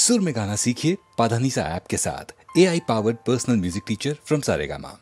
सुर में गाना सीखिए पाधानीसा ऐप के साथ। AI powered personal music teacher from Saregama.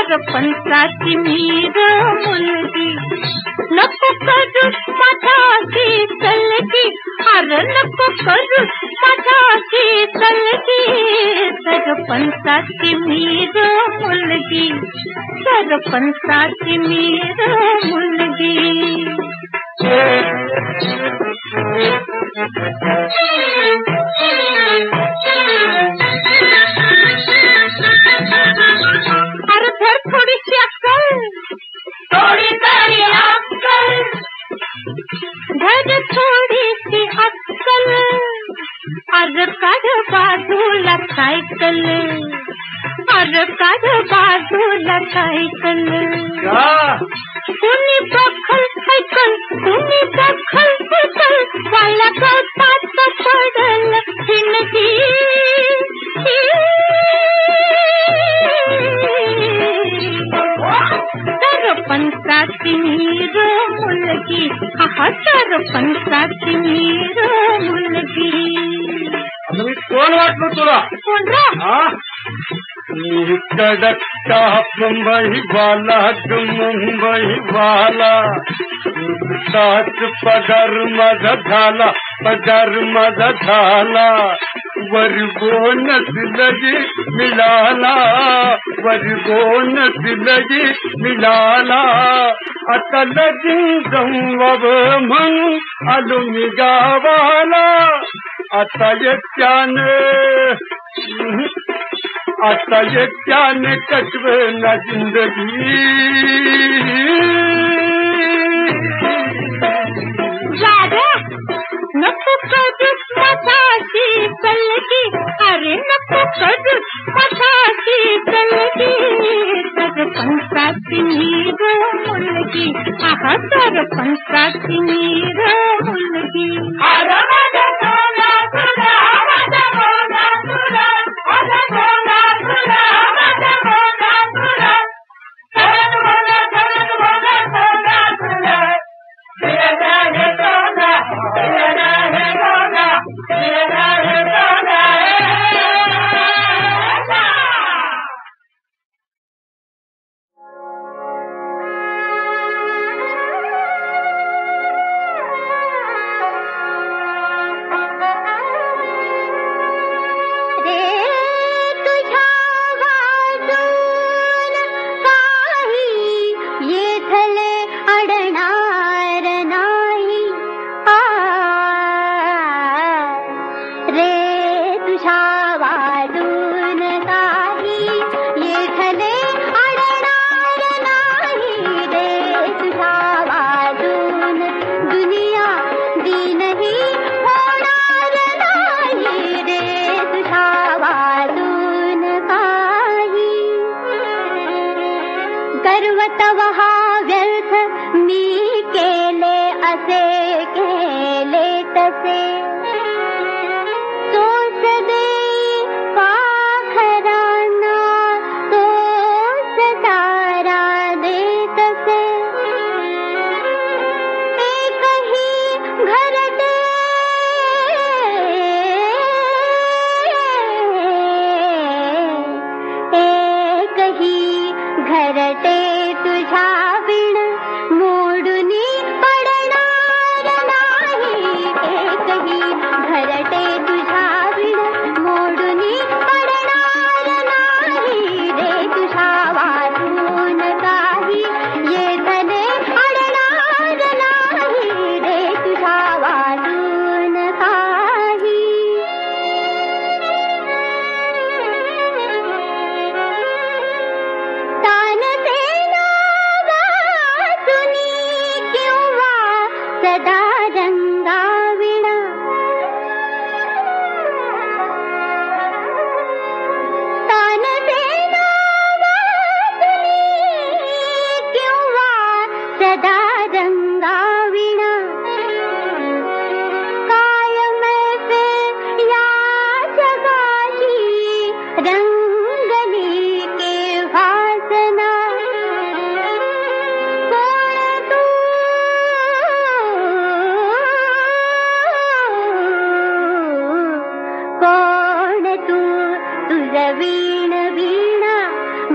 सरपंचाची मीर मुलगी नको करू माझ्याशी चलगी अरे नको करू माझ्याशी चलगी सरपंचाची मीर मुलगी सरपंचाची मीर मुलगी अरे धर थोडीशी अक्कल थोडी तरी सायकल अरे काढ बाजूला सायकल कुणी बखल सायकल कुणी बखल सायकल वाला गवतात पडल जिंदगी सरपंचाची मीर मुलगी हा सरपंचाची मीर मुलगी कोण वाटलं तुला कोण कडकता मुंबई वाला मुंबई वाला ताच पगार माझा झाला पगार माझा झाला वर बोनस लगी मिळाला वर बोनस लगी मिळाला आता लगीन जमवाव म्हणून आलो मी गावाला आता एकट्याने कटवेना जिंदगी नको करूस मठाची चलगी अरे नको करूस मठाची चलगी सरपंचाची मीर मुलगी हा सरपंचाची मीर मुलगी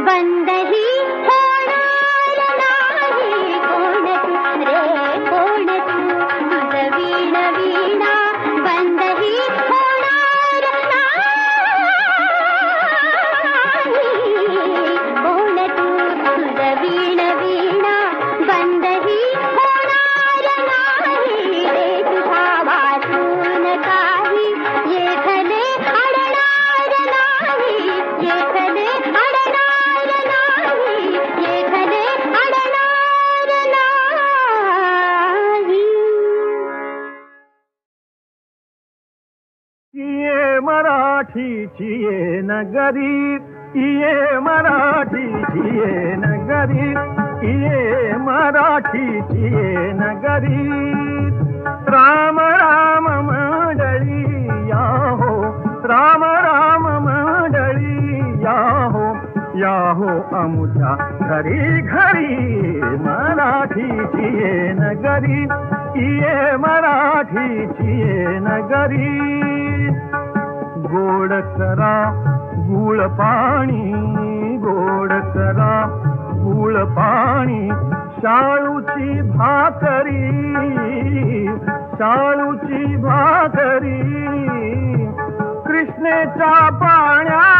बंदही होणार नाही कोण रे मराठीची ये नगरी, ये मराठीची ये नगरी, ये मराठीची ये नगरी. राम राम मंडळी या हो, राम राम मंडळी या हो, या हो आमच्या घरी घरी. मराठीची ये नगरी, ये मराठीची ये नगरी. गोड करा गुळ पाणी, गोड करा गुळ पाणी. शाळूची भाकरी, शाळूची भाकरी. कृष्णेच्या पाण्याला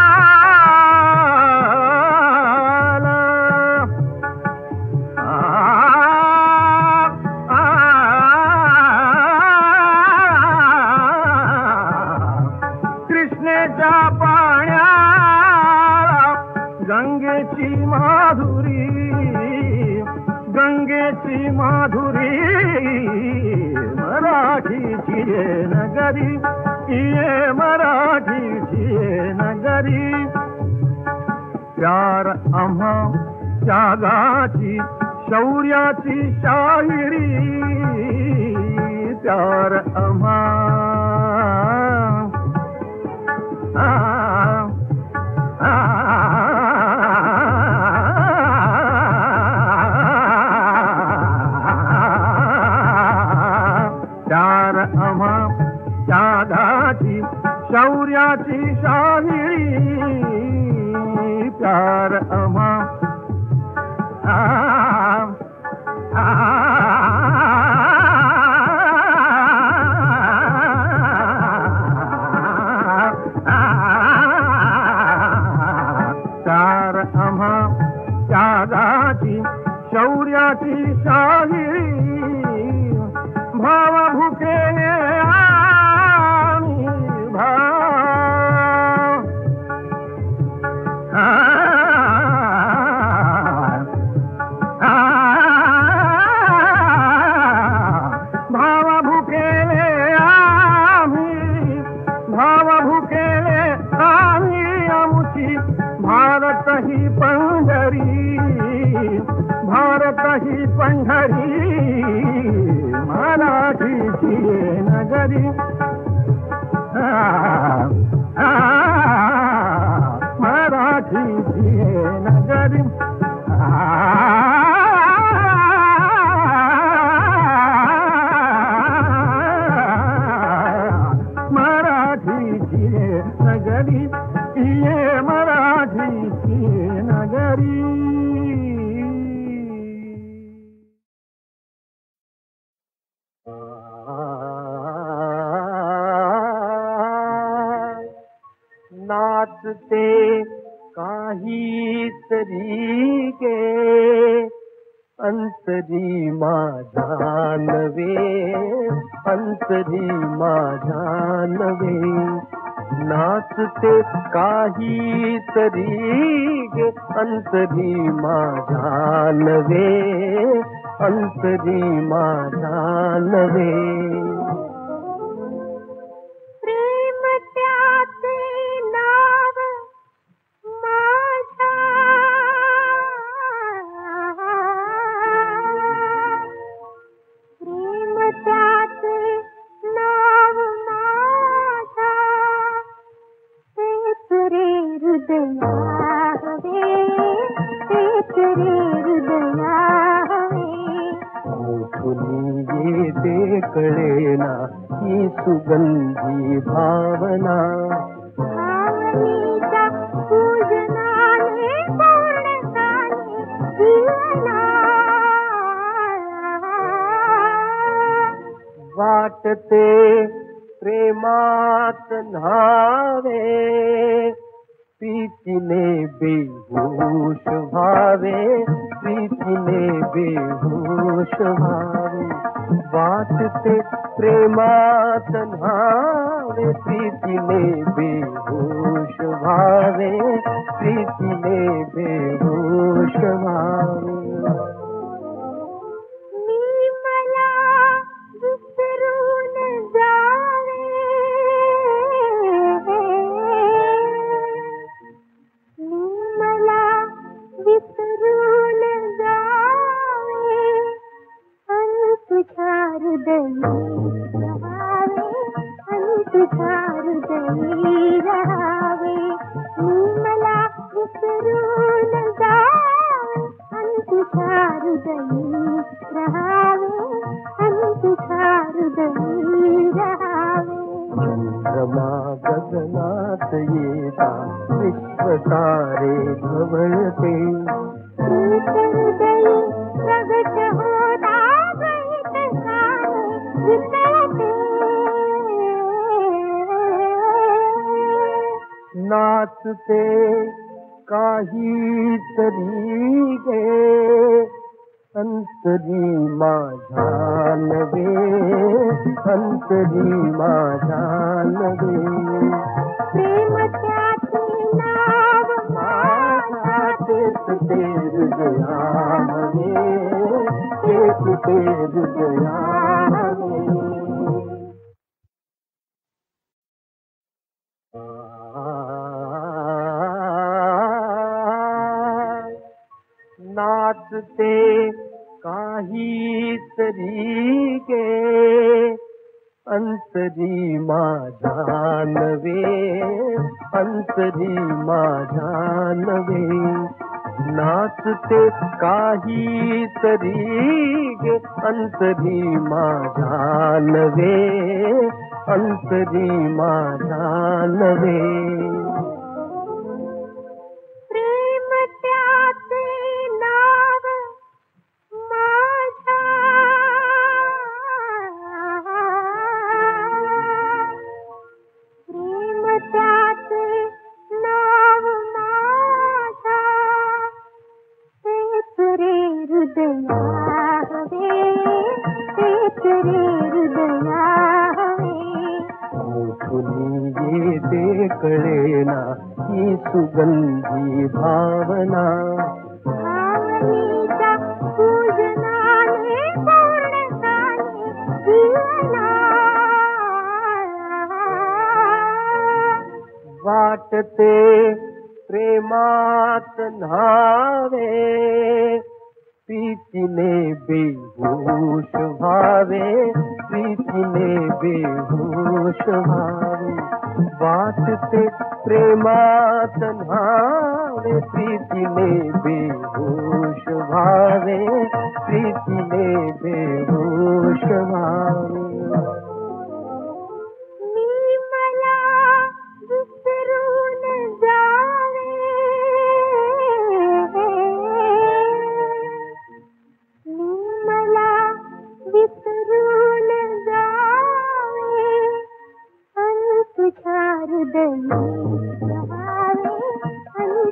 कृष्णेच्या पाण्याला गंगेची माधुरी, गंगेची माधुरी. मराठीची ये नगरी, ये मराठीची ये नगरी. प्यार आम्हा त्यागाची शौर्याची शाहिरी. प्यार आम्हा प्यार आम्हा त्यागाची शौर्याची शाहिरी. प्यार आम्हा प्यार आम्हा त्यागाची शौर्याची शाहिरी. भाव भुकेने आम्ही भाव भुकेले आम्ही, भाव भुकेले आम्ही. आमची भारत ही पंढरी, भारत ही पंढरी. मराठीची ये नगरी, मराठीची ये नगरी. मराठीची ये नगरी, ये मराठीची ये नगरी. नाचते काही तरी गे अंतरी माझा नवे, अंतरी माझा नवे. नाचते काही तरी गे अंतरी माझा नवे, अंतरी माझा नवे. ये कळेना ही सुगंधी भावना. भावनेच्या पूजनाने पूर्ण झाले जीवना. वाटते प्रेमात न्हावे, प्रीतीने बेहोश व्हावे, प्रीतीने बेहोश व्हावे. वाटते प्रेमात न्हावे, प्रीतीने बेहोश व्हावे, प्रीतीने बेहोश व्हावे. मी मला विसरून जावे, हृदयी रहावे तुझ्या हृदयी रहावे मी मला विसरून जावे तुझ्या हृदयी रहावे तुझ्या हृदयी रहावे चंद्रमा गगनात येता विश्वतारे ढवळते हृदयी प्रगट होता गीत सारे विसरते नाचते काही तरी गे अंतरी माझ्या नवे अंतरी माझ्या नवे प्रेम त्याचे नाव तेच ते हृदया हवे तेच ते हृदया हवे नाचते काही तरी गे अंतरी माझ्या नवे अंतरी माझ्या नवे नाचते काही तरी गे अंतरी माझ्या नवे अंतरी माझ्या नवे प्रेम त्याचे नाव माझ्या प्रेम त्याचे नाव माझ्या तेच रे हृदया हवे तेच रे हृदया हवे मुठुनी येते कळेना ही सुगंधी भावना भावनेच्या पूजनाने पूर्ण झाले जीवना वाटते प्रेमात न्हावे प्रीतीने बेहोश व्हावे प्रीतीने बेहोश व्हावे वाटते प्रेमात न्हावे प्रीतीने बेहोश व्हावे प्रीतीने बेहोश व्हावे मी मला विसरून जावे मी मला विसरून जावे तुझ्या हृदयी रहावे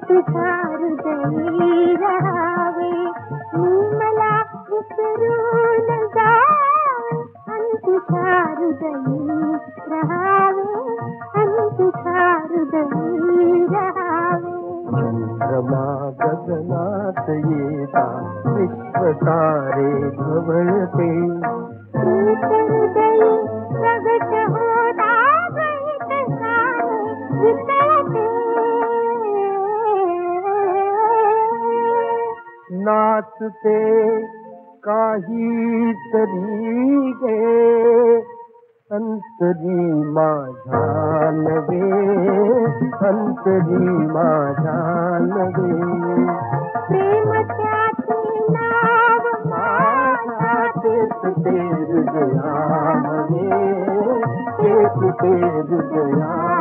तुझ्या हृदयी रहावे मी मला विसरून जावे तुझ्या हृदयी रहावे तुझ्या हृदयी रहावे चंद्रमा गगनात येता विश्वतारे ढवळते हृदयी प्रगट होता गीत सारे विसरते नाचते काही तरी गे अंतरी माझ्या नवे अंतरी माझ्या नवे प्रेम त्याचे नाव माझ्या तेच ते हृदया हवे तेच ते हृदया